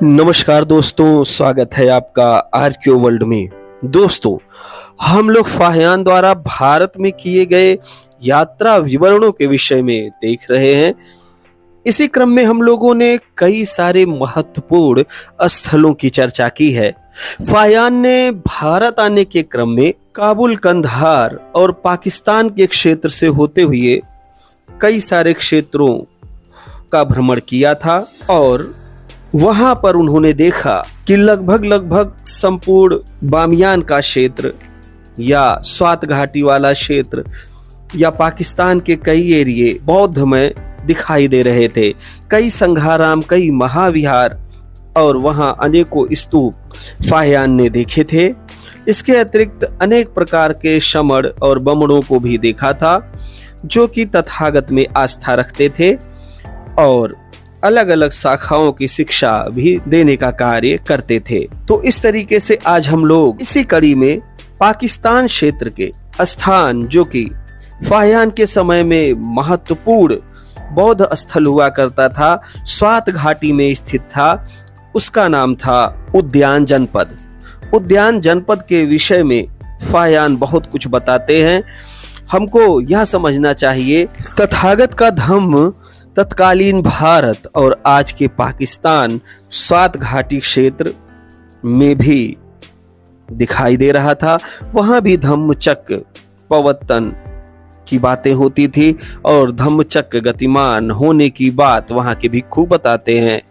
नमस्कार दोस्तों, स्वागत है आपका आरक्यू वर्ल्ड में। दोस्तों, हम लोग फाहियान द्वारा भारत में किए गए यात्रा विवरणों के विषय में देख रहे हैं। इसी क्रम में हम लोगों ने कई सारे महत्वपूर्ण स्थलों की चर्चा की है। फाहियान ने भारत आने के क्रम में काबुल, कंधार और पाकिस्तान के क्षेत्र से होते हुए कई सारे क्षेत्रों का भ्रमण किया था और वहां पर उन्होंने देखा कि लगभग संपूर्ण बामियान का क्षेत्र या स्वात घाटी वाला क्षेत्र या पाकिस्तान के कई एरिए बौद्धमय दिखाई दे रहे थे। कई संघाराम, कई महाविहार और वहां अनेकों स्तूप फाहियान ने देखे थे। इसके अतिरिक्त अनेक प्रकार के शमड़ और बमड़ों को भी देखा था जो कि तथागत में आस्था रखते थे और अलग अलग शाखाओं की शिक्षा भी देने का कार्य करते थे। तो इस तरीके से आज हम लोग इसी कड़ी में पाकिस्तान क्षेत्र के स्थान जो कि फाहियान के समय में महत्वपूर्ण बौद्ध स्थल हुआ करता था, स्वात घाटी में स्थित था, उसका नाम था उद्यान जनपद। उद्यान जनपद के विषय में फाहियान बहुत कुछ बताते हैं। हमको यह समझना चाहिए तथागत का धम्म तत्कालीन भारत और आज के पाकिस्तान स्वात घाटी क्षेत्र में भी दिखाई दे रहा था। वहां भी धम्मचक्र पवर्तन की बातें होती थी और धम्मचक्र गतिमान होने की बात वहां के भिक्षु बताते हैं।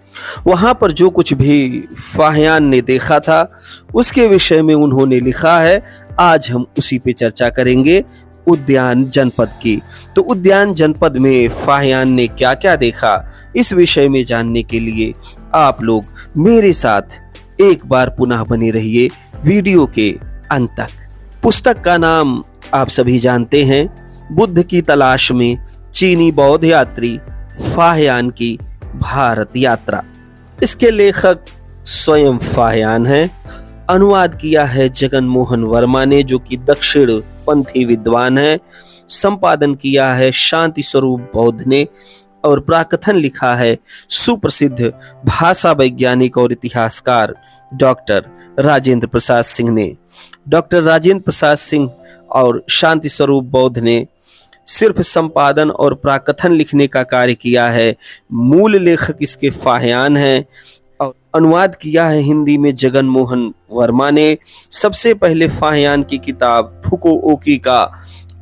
वहां पर जो कुछ भी फाहियान ने देखा था उसके विषय में उन्होंने लिखा है। आज हम उसी पे चर्चा करेंगे, उद्यान जनपद की। तो उद्यान जनपद में फाहियान ने क्या क्या देखा, इस विषय में जानने के लिए आप लोग मेरे साथ एक बार पुनः बने रहिए वीडियो के अंत तक। पुस्तक का नाम आप सभी जानते हैं, बुद्ध की तलाश में चीनी बौद्ध यात्री फाहियान की भारत यात्रा। इसके लेखक स्वयं फाहियान हैं। अनुवाद किया है जगन मोहन वर्मा ने, जो कि दक्षिण पंथी विद्वान है। संपादन किया है शांति स्वरूप बौद्ध ने और प्राकथन लिखा है सुप्रसिद्ध भाषा वैज्ञानिक और इतिहासकार डॉक्टर राजेंद्र प्रसाद सिंह ने। डॉक्टर राजेंद्र प्रसाद सिंह और शांति स्वरूप बौद्ध ने सिर्फ संपादन और प्राकथन लिखने का कार्य किया है। मूल लेखक इसके फाहियान हैं और अनुवाद किया है हिंदी में जगन मोहन वर्मा ने। सबसे पहले फाहियान की किताब फुकुओकी का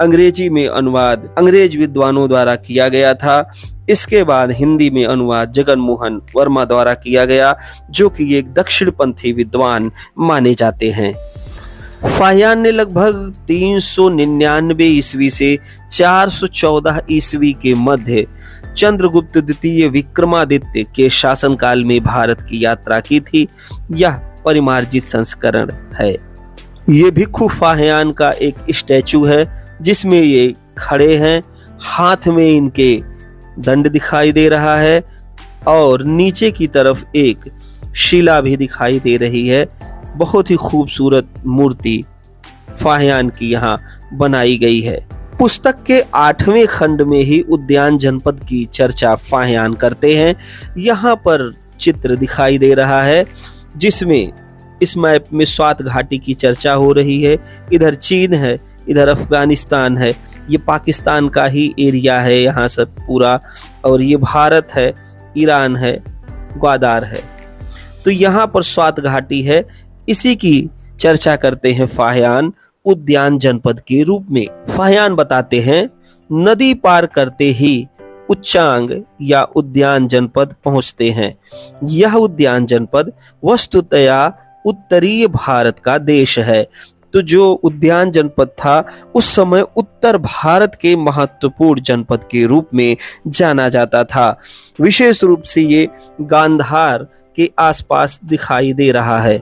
अंग्रेजी में अनुवाद अंग्रेज विद्वानों द्वारा किया गया था। इसके बाद हिंदी में अनुवाद जगन मोहन वर्मा द्वारा किया गया, जो कि एक दक्षिणपंथी विद्वान माने जाते हैं। फाहियान ने लगभग 399 ईस्वी से 414 ईस्वी के मध्य चंद्रगुप्त द्वितीय विक्रमादित्य के शासनकाल में भारत की यात्रा की थी। यह परिमार्जित संस्करण है। ये भिक्षु फाहियान का एक स्टैचू है जिसमें ये खड़े हैं, हाथ में इनके दंड दिखाई दे रहा है और नीचे की तरफ एक शिला भी दिखाई दे रही है। बहुत ही खूबसूरत मूर्ति फाहियान की यहाँ बनाई गई है। पुस्तक के 8वें खंड में ही उद्यान जनपद की चर्चा फाहियान करते हैं। यहाँ पर चित्र दिखाई दे रहा है जिसमें इस मैप में स्वात घाटी की चर्चा हो रही है। इधर चीन है, इधर अफगानिस्तान है, ये पाकिस्तान का ही एरिया है यहाँ सब पूरा, और ये भारत है, ईरान है, ग्वादार है। तो यहाँ पर स्वात घाटी है। इसी की चर्चा करते हैं फाहियान उद्यान जनपद के रूप में। फाहियान बताते हैं नदी पार करते ही उच्चांग या उद्यान जनपद पहुंचते हैं। यह उद्यान जनपद वस्तुतया उत्तरीय भारत का देश है। तो जो उद्यान जनपद था उस समय उत्तर भारत के महत्वपूर्ण जनपद के रूप में जाना जाता था। विशेष रूप से ये गांधार के आसपास दिखाई दे रहा है।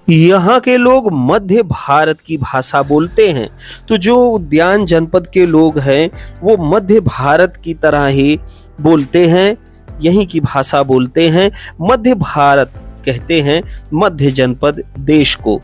यहाँ के लोग मध्य भारत की भाषा बोलते हैं। तो जो उद्यान जनपद के लोग हैं वो मध्य भारत की तरह ही बोलते हैं, यहीं की भाषा बोलते हैं। मध्य भारत कहते हैं मध्य जनपद देश को।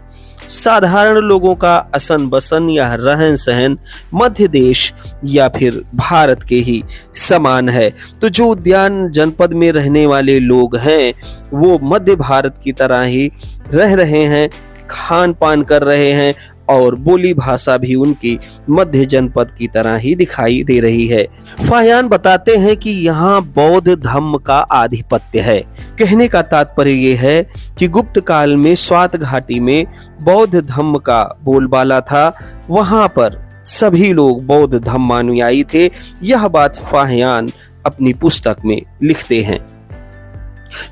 साधारण लोगों का असन बसन या रहन सहन मध्य देश या फिर भारत के ही समान है। तो जो उद्यान जनपद में रहने वाले लोग हैं वो मध्य भारत की तरह ही रह रहे हैं, खान पान कर रहे हैं और बोली भाषा भी उनकी मध्य जनपद की तरह ही दिखाई दे रही है। फाहियान बताते हैं कि यहाँ बौद्ध धर्म का आधिपत्य है। कहने का तात्पर्य ये है कि गुप्त काल में स्वात घाटी में बौद्ध धर्म का बोलबाला था, वहां पर सभी लोग बौद्ध धर्मानुयायी थे। यह बात फाहियान अपनी पुस्तक में लिखते हैं।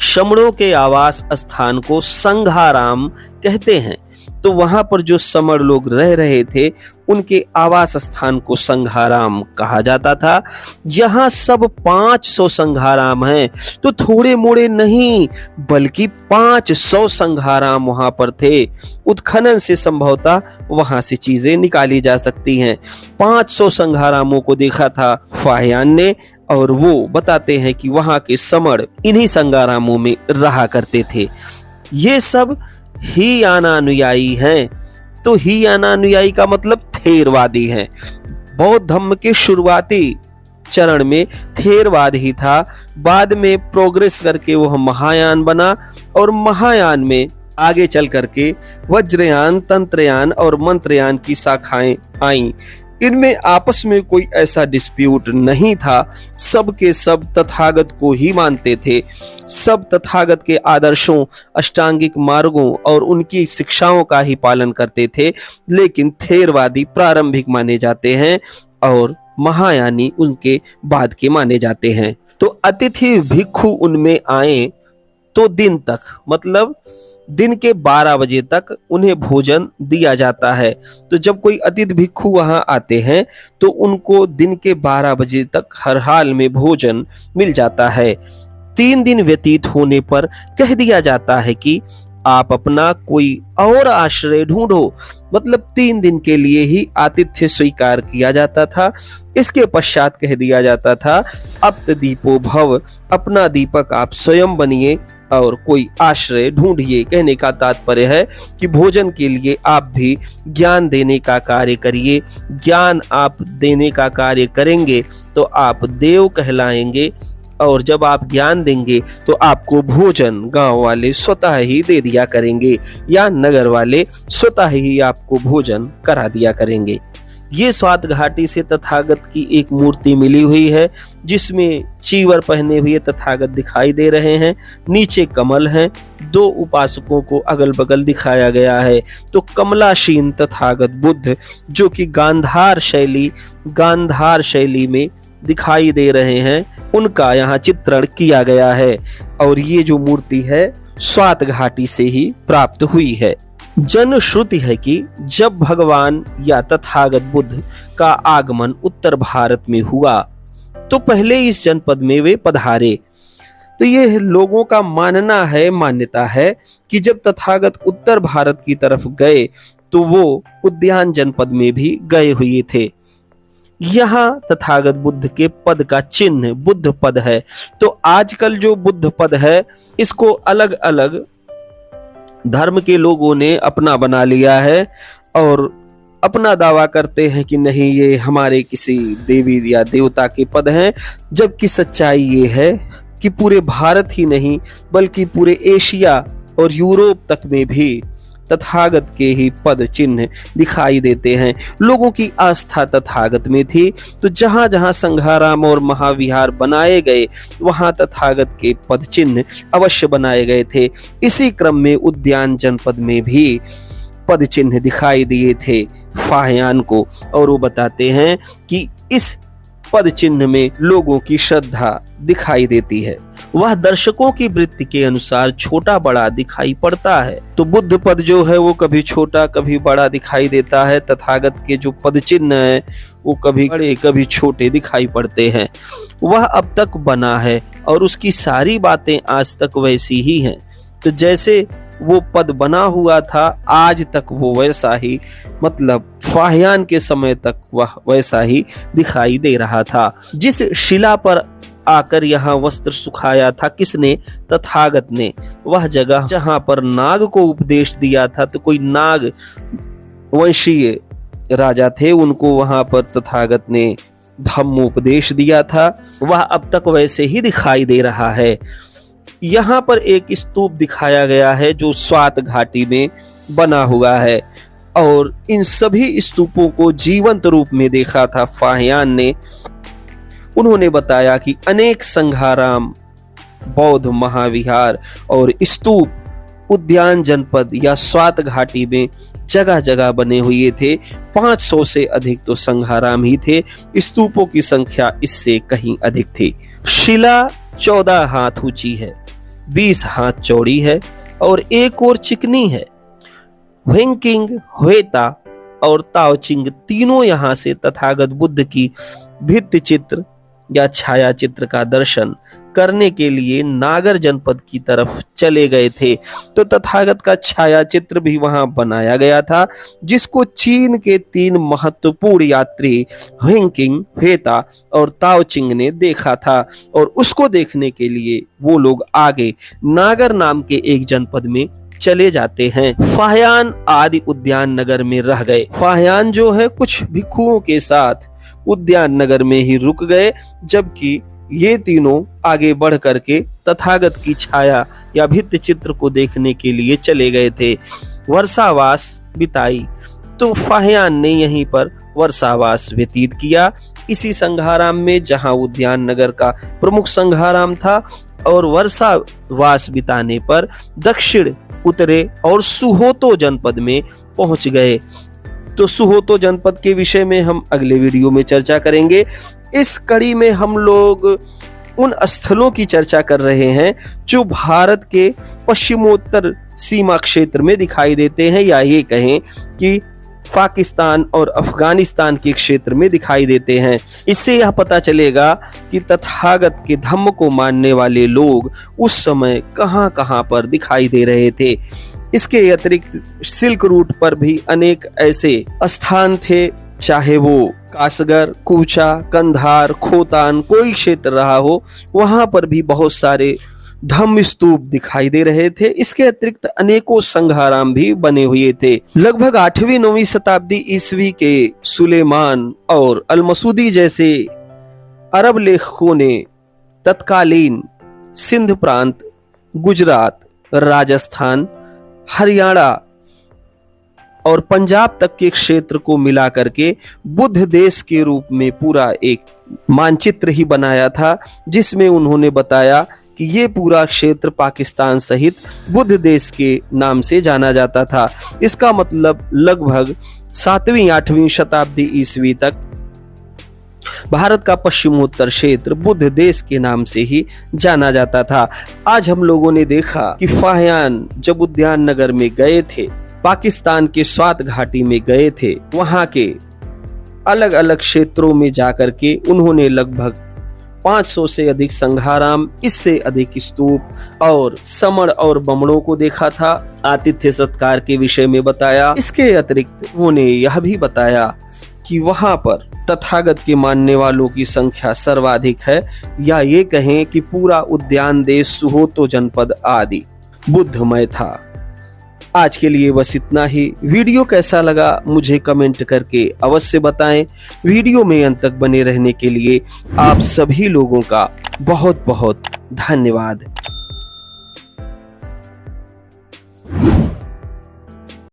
शमणों के आवास स्थान को संघाराम कहते हैं। तो वहां पर जो समण लोग रह रहे थे उनके आवास स्थान को संघाराम कहा जाता था। यहाँ सब 500 संघाराम हैं, तो थोड़े मोड़े नहीं बल्कि 500 संघाराम वहां पर थे। उत्खनन से संभवतः वहां से चीजें निकाली जा सकती हैं। 500 संघारामों को देखा था फाहियान ने और वो बताते हैं कि वहां के समण इन्हीं संघारामों में रहा करते थे। ये सब हीयाना अनुयायी हैं। तो हीयाना अनुयायी का मतलब थेरवादी हैं। बौद्ध धर्म के शुरुआती चरण में थेरवाद ही था, बाद में प्रोग्रेस करके वह महायान बना और महायान में आगे चल करके वज्रयान, तंत्रयान और मंत्रयान की शाखाएं आईं। इनमें आपस में कोई ऐसा डिस्प्यूट नहीं था, सब के सब तथागत को ही मानते थे। सब तथागत के आदर्शों, अष्टांगिक मार्गों और उनकी शिक्षाओं का ही पालन करते थे। लेकिन थेरवादी प्रारंभिक माने जाते हैं और महायानी उनके बाद के माने जाते हैं। तो अतिथि भिक्षु उनमें आए तो दिन तक, मतलब दिन के 12 बजे तक उन्हें भोजन दिया जाता है। तो जब कोई अतिथि भिक्षु वहां आते हैं तो उनको दिन के 12 बजे तक हर हाल में भोजन मिल जाता है। 3 दिन व्यतीत होने पर कह दिया जाता है कि आप अपना कोई और आश्रय ढूंढो। मतलब 3 दिन के लिए ही आतिथ्य स्वीकार किया जाता था। इसके पश्चात कह दिया जाता था अप्त दीपो भव, अपना दीपक आप स्वयं बनिए और कोई आश्रय ढूंढिए। कहने का तात्पर्य है कि भोजन के लिए आप भी ज्ञान देने का कार्य करिए। ज्ञान आप देने का कार्य करेंगे तो आप देव कहलाएंगे और जब आप ज्ञान देंगे तो आपको भोजन गांव वाले स्वतः ही दे दिया करेंगे या नगर वाले स्वतः ही आपको भोजन करा दिया करेंगे। ये स्वात घाटी से तथागत की एक मूर्ति मिली हुई है जिसमें चीवर पहने हुए तथागत दिखाई दे रहे हैं। नीचे कमल हैं, 2 उपासकों को अगल बगल दिखाया गया है। तो कमलाशीन तथागत बुद्ध जो कि गांधार शैली में दिखाई दे रहे हैं, उनका यहाँ चित्रण किया गया है और ये जो मूर्ति है स्वात घाटी से ही प्राप्त हुई है। जन श्रुति है कि जब भगवान या तथागत बुद्ध का आगमन उत्तर भारत में हुआ तो पहले इस जनपद में वे पधारे। तो ये लोगों का मान्यता है कि जब तथागत उत्तर भारत की तरफ गए तो वो उद्यान जनपद में भी गए हुए थे। यहाँ तथागत बुद्ध के पद का चिन्ह बुद्ध पद है। तो आजकल जो बुद्ध पद है इसको अलग अलग धर्म के लोगों ने अपना बना लिया है और अपना दावा करते हैं कि नहीं ये हमारे किसी देवी या देवता के पद हैं, जबकि सच्चाई ये है कि पूरे भारत ही नहीं बल्कि पूरे एशिया और यूरोप तक में भी तथागत के ही पद चिन्ह दिखाई देते हैं। लोगों की आस्था तथागत में थी, तो जहां जहां संघाराम और महाविहार बनाए गए वहां तथागत के पद चिन्ह अवश्य बनाए गए थे। इसी क्रम में उद्यान जनपद में भी पद चिन्ह दिखाई दिए थे फाहियान को, और वो बताते हैं कि इस पद चिन्ह में लोगों की श्रद्धा दिखाई देती है। वह दर्शकों की वृत्ति के अनुसार छोटा बड़ा दिखाई पड़ता है। तो बुद्ध पद जो है वो कभी छोटा कभी बड़ा दिखाई देता है। तथागत के जो पद चिन्ह है वो कभी बड़े कभी छोटे दिखाई पड़ते हैं। वह अब तक बना है और उसकी सारी बातें आज तक वैसी ही हैं। तो जैसे वो पद बना हुआ था आज तक वो वैसा ही, मतलब फाहियान के समय तक वह वैसा ही दिखाई दे रहा था। जिस शिला पर आकर यहाँ वस्त्र सुखाया था किसने? तथागत ने। वह जगह जहाँ पर नाग को उपदेश दिया था, तो कोई नाग वंशीय राजा थे, उनको वहां पर तथागत ने धम्मोपदेश दिया था, वह अब तक वैसे ही दिखाई दे रहा है। यहाँ पर एक स्तूप दिखाया गया है जो स्वात घाटी में बना हुआ है, और इन सभी स्तूपों को जीवंत रूप में देखा था फाहियान ने। उन्होंने बताया कि अनेक संघाराम, बौद्ध महाविहार और स्तूप उद्यान जनपद या स्वात घाटी में जगह जगह बने हुए थे। 500 से अधिक तो संघाराम ही थे, स्तूपों की संख्या इससे कहीं अधिक थी। शिला 14 हाथ ऊंची है, 20 हाथ चौड़ी है और एक और चिकनी है। वेंकिंग, ह्वेता और ताओचिंग तीनों यहाँ से तथागत बुद्ध की भित्ति चित्र या छाया चित्र का दर्शन करने के लिए नागर जनपद की तरफ चले गए थे। तो तथागत का छाया चित्र भी वहां बनाया गया था, जिसको चीन के 3 महत्वपूर्ण यात्री वेंकिंग, ह्वेता और ताओचिंग ने देखा था, और उसको देखने के लिए वो लोग आगे नागर नाम के एक जनपद में चले जाते हैं। फाहियान आदि उद्यान नगर में रह गए। फाहियान जो है कुछ भिक्षुओं के साथ उद्यान नगर में ही रुक गए, जबकि ये तीनों आगे बढ़ करके तथागत की छाया या भित्ति चित्र को देखने के लिए चले गए थे। वर्षावास बिताई, तो फाहियान ने यहीं पर वर्षावास व्यतीत किया, इसी संघाराम में जहां उद्यान नगर का प्रमुख संघाराम था। और वर्षावास बिताने पर दक्षिण उतरे और सुहोतो जनपद में पहुंच गए। तो सुहोतो जनपद के विषय में हम अगले वीडियो में चर्चा करेंगे। इस कड़ी में हम लोग उन स्थलों की चर्चा कर रहे हैं जो भारत के पश्चिमोत्तर सीमा क्षेत्र में दिखाई देते हैं, या ये कहें कि पाकिस्तान और अफगानिस्तान के क्षेत्र में दिखाई देते हैं। इससे यह पता चलेगा कि तथागत के धम्म को मानने वाले लोग उस समय कहां कहां पर दिखाई दे रहे थे। इसके अतिरिक्त सिल्क रूट पर भी अनेक ऐसे स्थान थे, चाहे वो कासगर, कूचा, कंधार, खोतान कोई क्षेत्र रहा हो, वहां पर भी बहुत सारे धम्म स्तूप दिखाई दे रहे थे। इसके अतिरिक्त अनेकों संघाराम भी बने हुए थे। लगभग 8वीं-9वीं शताब्दी ईस्वी के सुलेमान और अल मसूदी जैसे अरब लेखकों ने तत्कालीन सिंध प्रांत, गुजरात, राजस्थान, हरियाणा और पंजाब तक के क्षेत्र को मिला करके बुद्ध देश के रूप में पूरा एक मानचित्र ही बनाया था, जिसमें उन्होंने बताया कि ये पूरा क्षेत्र पाकिस्तान सहित बुद्ध देश के नाम से जाना जाता था। इसका मतलब लगभग 7वीं-8वीं शताब्दी ईस्वी तक भारत का पश्चिमोत्तर क्षेत्र बुद्ध देश के नाम से ही जाना जाता था। आज हम लोगों ने देखा कि फाहियान जब उद्यान नगर में गए थे, पाकिस्तान के स्वात घाटी में गए थे, वहां के अलग अलग क्षेत्रों में जाकर के उन्होंने लगभग 500 से अधिक संघाराम, इससे अधिक स्तूप और समण और बमणों को देखा था। आतिथ्य सत्कार के विषय में बताया। इसके अतिरिक्त उन्होंने यह भी बताया कि वहां पर तथागत के मानने वालों की संख्या सर्वाधिक है, या ये कहें कि पूरा उद्यान देश सुहोतो जनपद आदि बुद्धमय था। आज के लिए बस इतना ही। वीडियो कैसा लगा मुझे कमेंट करके अवश्य बताएं। वीडियो में अंत तक बने रहने के लिए आप सभी लोगों का बहुत बहुत धन्यवाद।